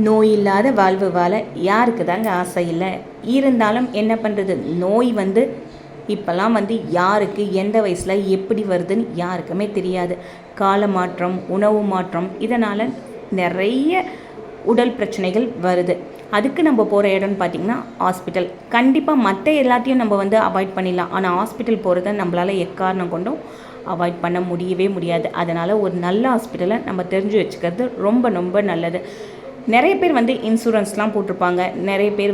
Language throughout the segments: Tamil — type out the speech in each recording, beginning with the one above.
நோய் இல்லாத வாழ்வு வாழ யாருக்கு தாங்க ஆசை இல்லை? இருந்தாலும் என்ன பண்ணுறது, நோய் இப்போல்லாம் யாருக்கு எந்த வயசில் எப்படி வருதுன்னு யாருக்குமே தெரியாது. கால மாற்றம், உணவு மாற்றம், இதனால் நிறைய உடல் பிரச்சனைகள் வருது. அதுக்கு நம்ம போகிற இடம்னு பார்த்திங்கன்னா ஹாஸ்பிட்டல். கண்டிப்பாக மற்ற எல்லாத்தையும் நம்ம அவாய்ட் பண்ணிடலாம், ஆனால் ஹாஸ்பிட்டல் போகிறத நம்மளால் எக்காரணம் கொண்டும் அவாய்ட் பண்ண முடியவே முடியாது. அதனால் ஒரு நல்ல ஹாஸ்பிட்டலை நம்ம தெரிஞ்சு வச்சுக்கிறது ரொம்ப ரொம்ப நல்லது. நிறைய பேர் இன்சூரன்ஸ்லாம் போட்டிருப்பாங்க, நிறைய பேர்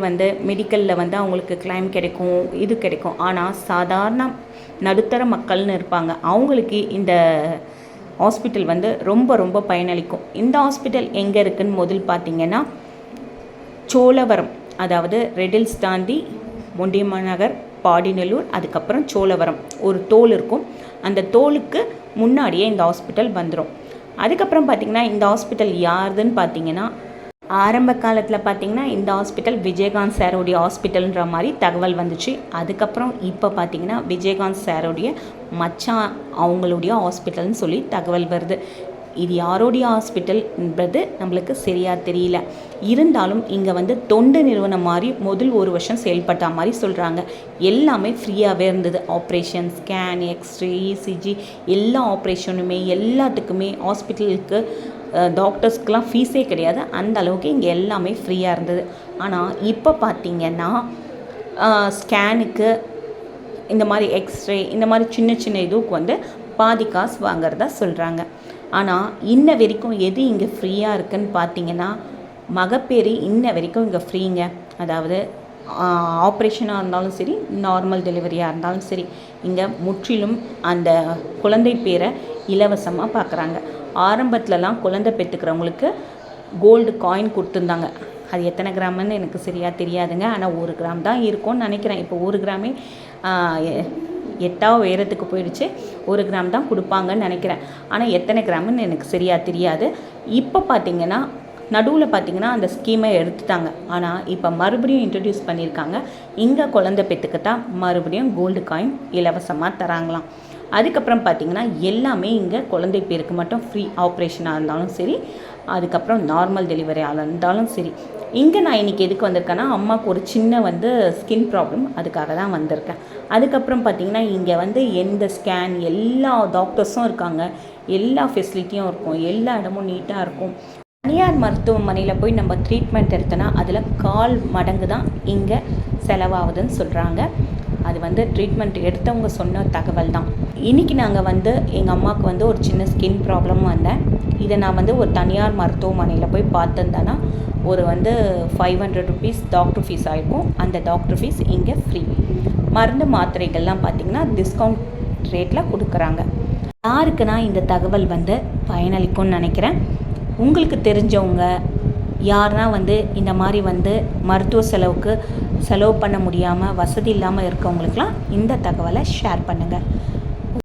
மெடிக்கலில் அவங்களுக்கு கிளைம் கிடைக்கும், இது கிடைக்கும். ஆனால் சாதாரண நடுத்தர மக்கள்னு இருப்பாங்க, அவங்களுக்கு இந்த ஹாஸ்பிட்டல் ரொம்ப ரொம்ப பயனளிக்கும். இந்த ஹாஸ்பிட்டல் எங்கே இருக்குதுன்னு முதல் பார்த்திங்கன்னா சோழவரம், அதாவது ரெடில்ஸ் தாண்டி மொண்டியமாநகர், பாடிநல்லூர், அதுக்கப்புறம் சோழவரம் ஒரு தோல் இருக்கும். அந்த தோலுக்கு முன்னாடியே இந்த ஹாஸ்பிட்டல் வந்துடும். அதுக்கப்புறம் பார்த்திங்கன்னா இந்த ஹாஸ்பிட்டல் யாருதுன்னு பார்த்திங்கன்னா, ஆரம்ப காலத்தில் பார்த்திங்கன்னா இந்த ஹாஸ்பிட்டல் விஜயகாந்த் சாரோடைய ஹாஸ்பிட்டல்ன்ற மாதிரி தகவல் வந்துச்சு. அதுக்கப்புறம் இப்போ பார்த்திங்கன்னா விஜயகாந்த் சாரோடைய மச்சான் அவங்களுடைய ஹாஸ்பிட்டல்னு சொல்லி தகவல் வருது. இது யாரோடைய ஹாஸ்பிட்டல்ன்றது நம்மளுக்கு சரியாக தெரியல. இருந்தாலும் இங்கே தொண்டு நிறுவனம் மாதிரி முதல் ஒரு வருஷம் செயல்பட்ட மாதிரி சொல்கிறாங்க. எல்லாமே ஃப்ரீயாகவே இருந்தது. ஆப்ரேஷன், ஸ்கேன், எக்ஸ்ரே, இசிஜி எல்லா ஆப்ரேஷனுமே எல்லாத்துக்குமே ஹாஸ்பிட்டலுக்கு டாக்டர்ஸ்க்கெலாம் ஃபீஸே கிடையாது. அந்த அளவுக்கு இங்கே எல்லாமே ஃப்ரீயாக இருந்தது. ஆனால் இப்போ பார்த்திங்கன்னா ஸ்கேனுக்கு, இந்த மாதிரி எக்ஸ்ரே, இந்த மாதிரி சின்ன சின்ன இதுக்கு பாதி காசு வாங்கிறதா சொல்கிறாங்க. ஆனால் இன்ன வரைக்கும் எது இங்கே ஃப்ரீயாக இருக்குதுன்னு பார்த்திங்கன்னா மகப்பேறு இன்ன வரைக்கும் இங்கே ஃப்ரீங்க. அதாவது ஆப்ரேஷனாக இருந்தாலும் சரி, நார்மல் டெலிவரியாக இருந்தாலும் சரி, இங்கே முற்றிலும் அந்த குழந்தை பேரை இலவசமாக பார்க்குறாங்க. ஆரம்பத்துலலாம் குழந்தை பெற்றுக்கிறவங்களுக்கு கோல்டு காயின் கொடுத்துருந்தாங்க. அது எத்தனை கிராமுன்னு எனக்கு சரியாக தெரியாதுங்க, ஆனால் 1 கிராம் தான் இருக்கும்னு நினைக்கிறேன். இப்போ 1 கிராமே 8ஆவது உயரத்துக்கு போயிடுச்சு. 1 கிராம் தான் கொடுப்பாங்கன்னு நினைக்கிறேன். ஆனால் எத்தனை கிராமுன்னு எனக்கு சரியாக தெரியாது. இப்போ பார்த்திங்கன்னா நடுவில் பார்த்திங்கன்னா அந்த ஸ்கீமை எடுத்துட்டாங்க. ஆனால் இப்போ மறுபடியும் இன்ட்ரடியூஸ் பண்ணியிருக்காங்க. இங்கே குழந்தை பெற்றுக்கிட்டா மறுபடியும் கோல்டு காயின் இலவசமாக தராங்களாம். அதுக்கப்புறம் பார்த்திங்கன்னா எல்லாமே இங்கே குழந்தை பேருக்கு மட்டும் ஃப்ரீ. ஆப்ரேஷனாக இருந்தாலும் சரி, அதுக்கப்புறம் நார்மல் டெலிவரியாக இருந்தாலும் சரி. இங்கே நான் இன்றைக்கி எதுக்கு வந்திருக்கேன்னா, அம்மாவுக்கு ஒரு சின்ன ஸ்கின் ப்ராப்ளம், அதுக்காக தான் வந்திருக்கேன். அதுக்கப்புறம் பார்த்திங்கன்னா இங்கே எந்த ஸ்கேன், எல்லா டாக்டர்ஸும் இருக்காங்க, எல்லா ஃபெசிலிட்டியும் இருக்கும், எல்லா இடமும் நீட்டாக இருக்கும். தனியார் மருத்துவமனையில் போய் நம்ம ட்ரீட்மெண்ட் எடுத்தோன்னா அதில் 1/4 மடங்கு தான் இங்கே செலவாகுதுன்னு சொல்கிறாங்க. அது ட்ரீட்மெண்ட் எடுத்தவங்க சொன்ன தகவல் தான். இன்றைக்கி நாங்கள் எங்கள் அம்மாவுக்கு ஒரு சின்ன ஸ்கின் ப்ராப்ளம் வந்தேன். இதை நான் ஒரு தனியார் மருத்துவமனையில் போய் பார்த்துருந்தேன்னா ஒரு 500 ருபீஸ் டாக்டர் ஃபீஸ் ஆகிருக்கும். அந்த டாக்டர் ஃபீஸ் இங்கே ஃப்ரீ. மருந்து மாத்திரைகள்லாம் பார்த்திங்கன்னா டிஸ்கவுண்ட் ரேட்டில் கொடுக்குறாங்க. யாருக்குன்னா இந்த தகவல் பயனளிக்கும்னு நினைக்கிறேன். உங்களுக்கு தெரிஞ்சவங்க யாருனா இந்த மாதிரி மருத்துவ செலவு பண்ண முடியாமல், வசதி இல்லாமல் இருக்கவங்களுக்கெலாம் இந்த தகவலை ஷேர் பண்ணுங்கள்.